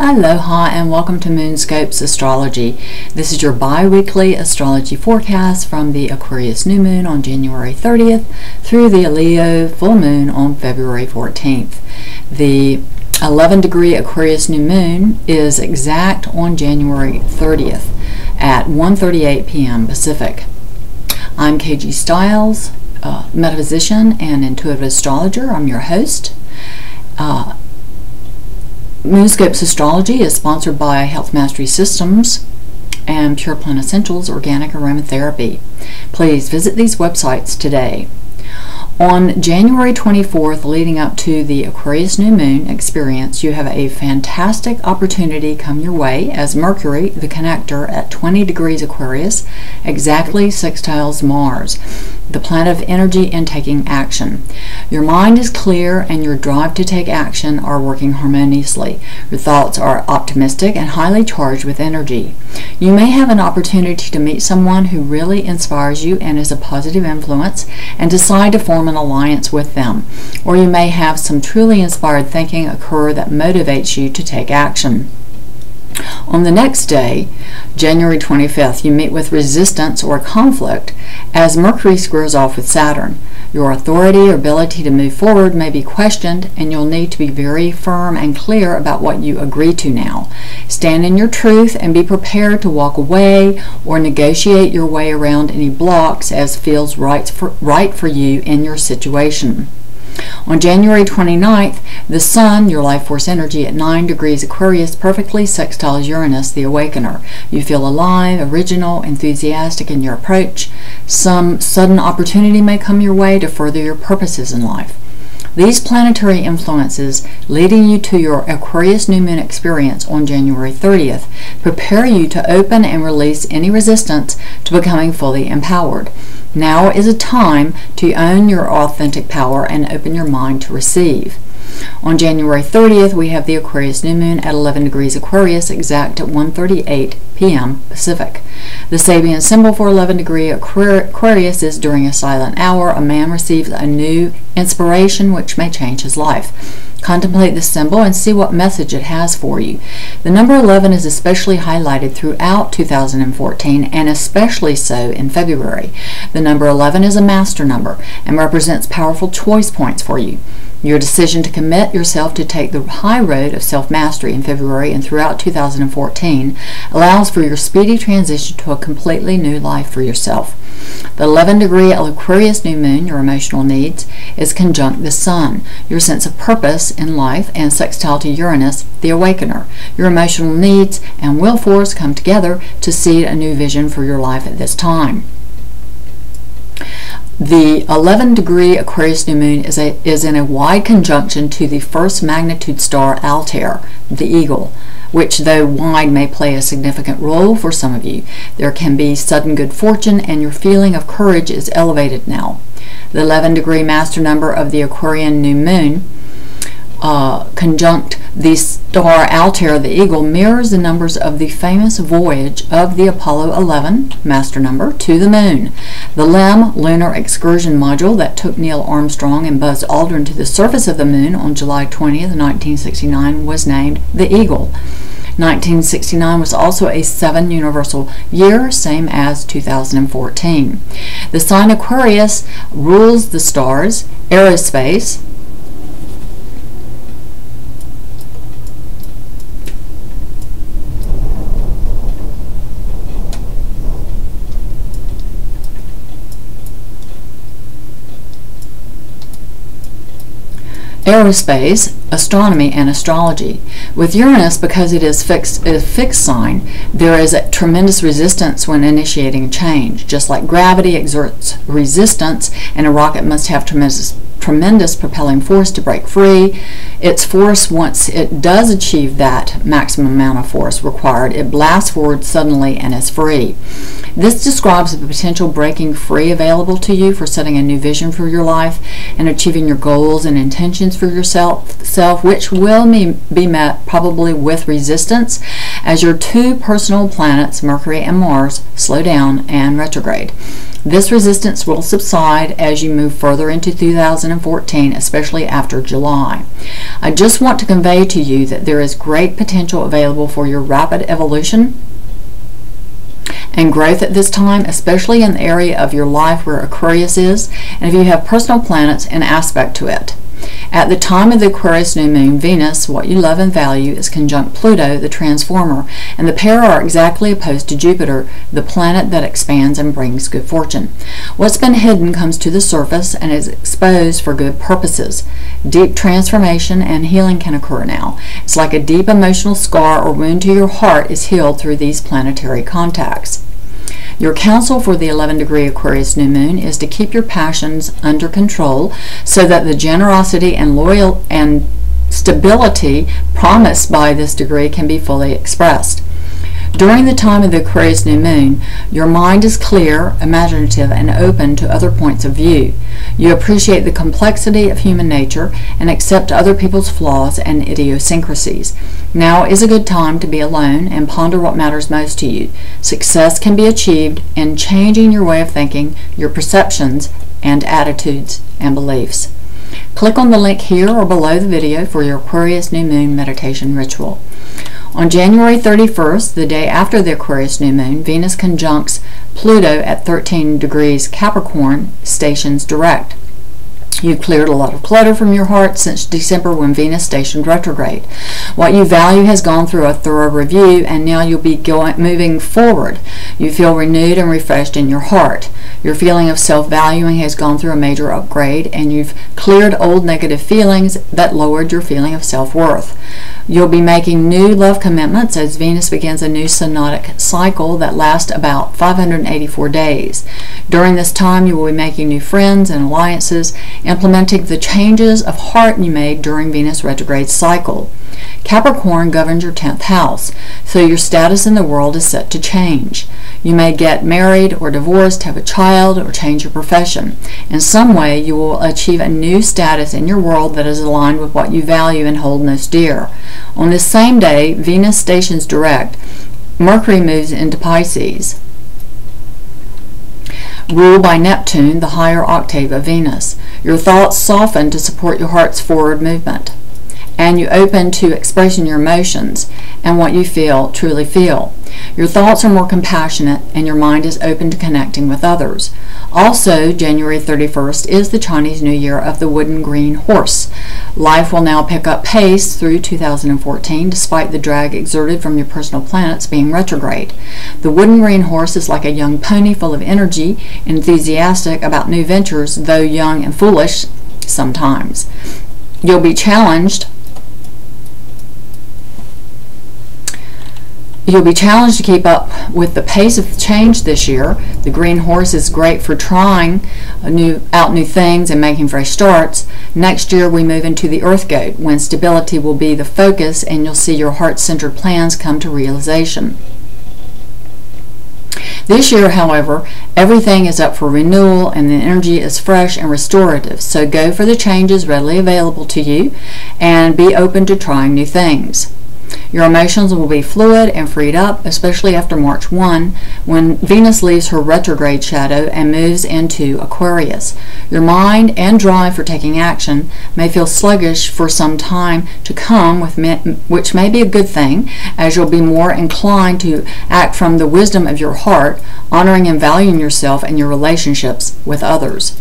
Aloha and welcome to Moonscope's Astrology. This is your bi-weekly astrology forecast from the Aquarius new moon on January 30th through the Leo full moon on February 14th. The 11-degree Aquarius new moon is exact on January 30th at 1:38 p.m. Pacific. I'm KG Stiles, Metaphysician and Intuitive Astrologer. I'm your host. Moonscope's Astrology is sponsored by Health Mastery Systems and Pure Plant Essentials Organic Aromatherapy. Please visit these websites today. On January 24th, leading up to the Aquarius new moon experience, you have a fantastic opportunity come your way as Mercury, the connector, at 20 degrees Aquarius, exactly sextiles Mars, the planet of energy and taking action. Your mind is clear and your drive to take action are working harmoniously. Your thoughts are optimistic and highly charged with energy. You may have an opportunity to meet someone who really inspires you and is a positive influence and decide to form an alliance with them. Or you may have some truly inspired thinking occur that motivates you to take action. On the next day, January 25th, you meet with resistance or conflict as Mercury squares off with Saturn. Your authority or ability to move forward may be questioned, and you'll need to be very firm and clear about what you agree to now. Stand in your truth and be prepared to walk away or negotiate your way around any blocks as feels right for you in your situation. On January 29th, the Sun, your life force energy, at 9 degrees Aquarius, perfectly sextiles Uranus, the awakener. You feel alive, original, enthusiastic in your approach. Some sudden opportunity may come your way to further your purposes in life. These planetary influences leading you to your Aquarius new moon experience on January 30th prepare you to open and release any resistance to becoming fully empowered. Now is a time to own your authentic power and open your mind to receive. On January 30th, we have the Aquarius new moon at 11 degrees Aquarius, exact at 1:38 p.m. Pacific. The Sabian symbol for 11 degree Aquarius is during a silent hour, a man receives a new inspiration which may change his life. Contemplate the symbol and see what message it has for you. The number 11 is especially highlighted throughout 2014 and especially so in February. The number 11 is a master number and represents powerful choice points for you. Your decision to commit yourself to take the high road of self-mastery in February and throughout 2014 allows for your speedy transition to a completely new life for yourself. The 11-degree Aquarius new moon, your emotional needs, is conjunct the Sun, your sense of purpose in life, and sextile to Uranus, the awakener. Your emotional needs and will force come together to seed a new vision for your life at this time. The 11-degree Aquarius new moon is in a wide conjunction to the first magnitude star Altair, the eagle, which though wide may play a significant role for some of you. There can be sudden good fortune and your feeling of courage is elevated now. The 11-degree master number of the Aquarian new moon conjunct the star Altair, the eagle, mirrors the numbers of the famous voyage of the Apollo 11 master number to the moon. The LEM lunar excursion module that took Neil Armstrong and Buzz Aldrin to the surface of the moon on July 20th, 1969 was named the Eagle. 1969 was also a 7 universal year, same as 2014. The sign Aquarius rules the stars, aerospace, astronomy, and astrology. With Uranus, because it is a fixed sign, there is a tremendous resistance when initiating change. Just like gravity exerts resistance and a rocket must have tremendous propelling force to break free, its force, once it does achieve that maximum amount of force required, it blasts forward suddenly and is free. This describes the potential breaking free available to you for setting a new vision for your life and achieving your goals and intentions for yourself, which will be met probably with resistance as your two personal planets, Mercury and Mars, slow down and retrograde. This resistance will subside as you move further into 2014, especially after July. I just want to convey to you that there is great potential available for your rapid evolution and growth at this time, especially in the area of your life where Aquarius is, and if you have personal planets in aspect to it. At the time of the Aquarius new moon, Venus, what you love and value, is conjunct Pluto, the transformer, and the pair are exactly opposed to Jupiter, the planet that expands and brings good fortune. What's been hidden comes to the surface and is exposed for good purposes. Deep transformation and healing can occur now. It's like a deep emotional scar or wound to your heart is healed through these planetary contacts. Your counsel for the 11-degree Aquarius new moon is to keep your passions under control so that the generosity and loyal and stability promised by this degree can be fully expressed. During the time of the Aquarius new moon, your mind is clear, imaginative, and open to other points of view. You appreciate the complexity of human nature and accept other people's flaws and idiosyncrasies. Now is a good time to be alone and ponder what matters most to you. Success can be achieved in changing your way of thinking, your perceptions, and attitudes and beliefs. Click on the link here or below the video for your Aquarius new moon meditation ritual. On January 31st, the day after the Aquarius new moon, Venus conjuncts Pluto at 13 degrees Capricorn, stations direct. You've cleared a lot of clutter from your heart since December when Venus stationed retrograde. What you value has gone through a thorough review, and now you'll be moving forward. You feel renewed and refreshed in your heart. Your feeling of self-valuing has gone through a major upgrade, and you've cleared old negative feelings that lowered your feeling of self-worth. You'll be making new love commitments as Venus begins a new synodic cycle that lasts about 584 days. During this time, you will be making new friends and alliances, implementing the changes of heart you made during Venus retrograde cycle. Capricorn governs your 10th house, so your status in the world is set to change. You may get married or divorced, have a child, or change your profession. In some way, you will achieve a new status in your world that is aligned with what you value and hold most dear. On this same day, Venus stations direct. Mercury moves into Pisces, ruled by Neptune, the higher octave of Venus. Your thoughts soften to support your heart's forward movement, and you open to expressing your emotions and what you truly feel. Your thoughts are more compassionate, and your mind is open to connecting with others. Also, January 31st is the Chinese New Year of the wooden green horse. Life will now pick up pace through 2014, despite the drag exerted from your personal planets being retrograde. The wooden green horse is like a young pony full of energy, enthusiastic about new ventures, though young and foolish sometimes. You'll be challenged to keep up with the pace of change this year. The green horse is great for trying new things and making fresh starts. Next year we move into the Earth Gate, when stability will be the focus and you'll see your heart-centered plans come to realization. This year, however, everything is up for renewal and the energy is fresh and restorative, so go for the changes readily available to you and be open to trying new things. Your emotions will be fluid and freed up, especially after March 1, when Venus leaves her retrograde shadow and moves into Aquarius. Your mind and drive for taking action may feel sluggish for some time to come, which may be a good thing, as you'll be more inclined to act from the wisdom of your heart, honoring and valuing yourself and your relationships with others.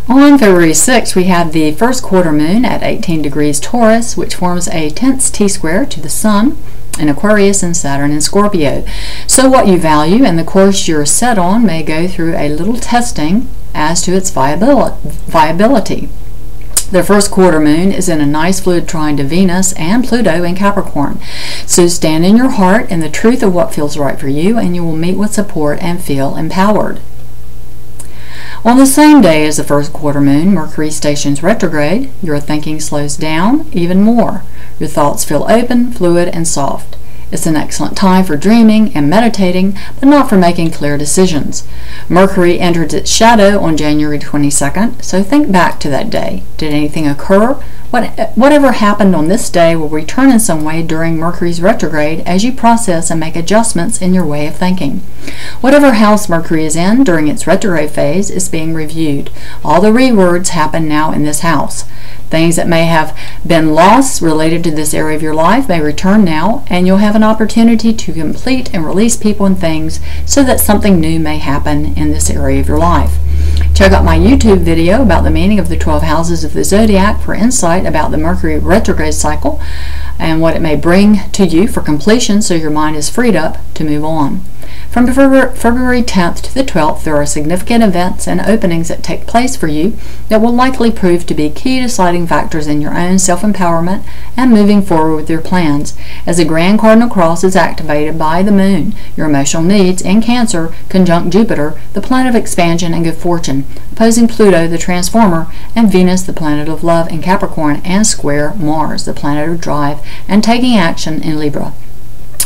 On February 6th, we have the first quarter moon at 18 degrees Taurus, which forms a tense T-square to the Sun in Aquarius and Saturn in Scorpio. So what you value and the course you're set on may go through a little testing as to its viability. The first quarter moon is in a nice fluid trine to Venus and Pluto in Capricorn. So stand in your heart and the truth of what feels right for you, and you will meet with support and feel empowered. On the same day as the first quarter moon, Mercury stations retrograde. Your thinking slows down even more. Your thoughts feel open, fluid, and soft. It's an excellent time for dreaming and meditating, but not for making clear decisions. Mercury enters its shadow on January 22nd, so think back to that day. Did anything occur Whatever happened on this day will return in some way during Mercury's retrograde as you process and make adjustments in your way of thinking. Whatever house Mercury is in during its retrograde phase is being reviewed. All the rewords happen now in this house. Things that may have been lost related to this area of your life may return now, and you'll have an opportunity to complete and release people and things so that something new may happen in this area of your life. Check out my YouTube video about the meaning of the 12 houses of the zodiac for insight about the Mercury retrograde cycle and what it may bring to you for completion, so your mind is freed up to move on. From February 10th to the 12th, there are significant events and openings that take place for you that will likely prove to be key deciding factors in your own self-empowerment and moving forward with your plans. As the Grand Cardinal Cross is activated by the Moon, your emotional needs in Cancer conjunct Jupiter, the planet of expansion and good fortune, opposing Pluto, the transformer, and Venus, the planet of love, in Capricorn, and square Mars, the planet of drive and taking action, in Libra.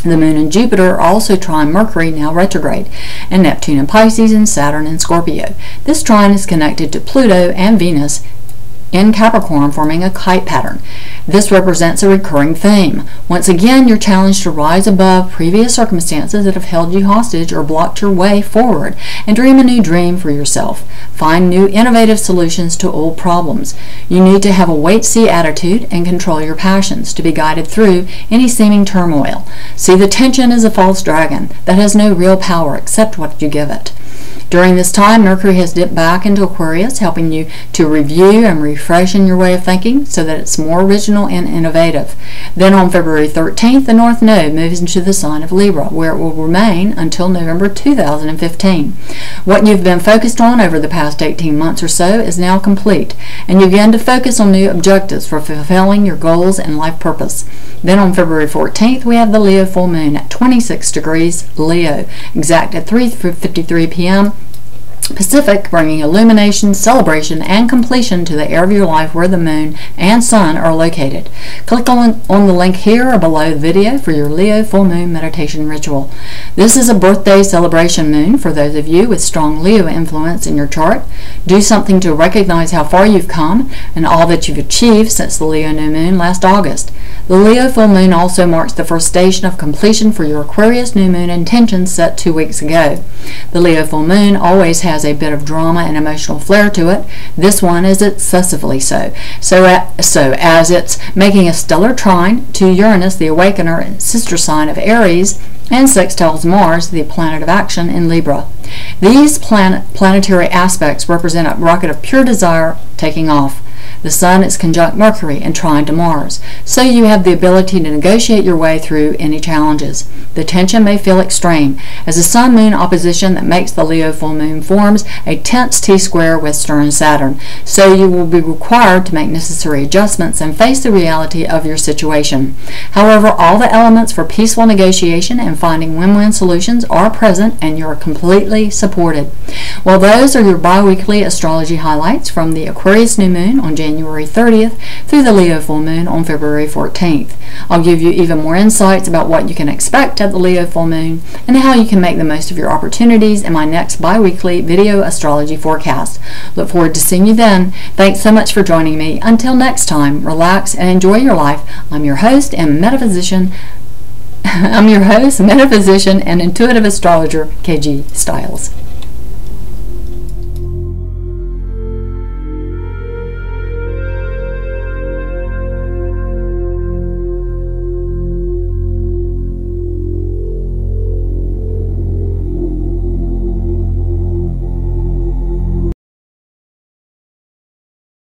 The Moon and Jupiter are also trine Mercury, now retrograde, and Neptune in Pisces, and Saturn in Scorpio. This trine is connected to Pluto and Venus in Capricorn, forming a kite pattern. This represents a recurring theme. Once again, you're challenged to rise above previous circumstances that have held you hostage or blocked your way forward, and dream a new dream for yourself. Find new innovative solutions to old problems. You need to have a wait-see attitude and control your passions to be guided through any seeming turmoil. See the tension as a false dragon that has no real power except what you give it. During this time, Mercury has dipped back into Aquarius, helping you to review and refreshen your way of thinking so that it's more original and innovative. Then on February 13th, the North Node moves into the sign of Libra, where it will remain until November 2015. What you've been focused on over the past 18 months or so is now complete, and you begin to focus on new objectives for fulfilling your goals and life purpose. Then on February 14th, we have the Leo full moon at 26 degrees Leo, exact at 3:53 p.m. Pacific, bringing illumination, celebration, and completion to the area of your life where the Moon and Sun are located. Click on the link here or below the video for your Leo full moon meditation ritual. This is a birthday celebration moon for those of you with strong Leo influence in your chart. Do something to recognize how far you've come and all that you've achieved since the Leo new moon last August. The Leo full moon also marks the first station of completion for your Aquarius new moon intentions set 2 weeks ago. The Leo full moon always has a bit of drama and emotional flair to it. This one is excessively so. So as it's making a stellar trine to Uranus, the Awakener, and sister sign of Aries, and sextiles Mars, the planet of action, in Libra. These planetary aspects represent a rocket of pure desire taking off. The Sun is conjunct Mercury and trine to Mars, so you have the ability to negotiate your way through any challenges. The tension may feel extreme, as the Sun-Moon opposition that makes the Leo full moon forms a tense T-square with stern Saturn, so you will be required to make necessary adjustments and face the reality of your situation. However, all the elements for peaceful negotiation and finding win-win solutions are present, and you are completely supported. Well, those are your bi-weekly astrology highlights from the Aquarius new moon on January 30th through the Leo full moon on February 14th. I'll give you even more insights about what you can expect at the Leo full moon and how you can make the most of your opportunities in my next bi-weekly video astrology forecast. Look forward to seeing you then. Thanks so much for joining me. Until next time, relax and enjoy your life. I'm your host, Metaphysician and Intuitive Astrologer, KG Stiles.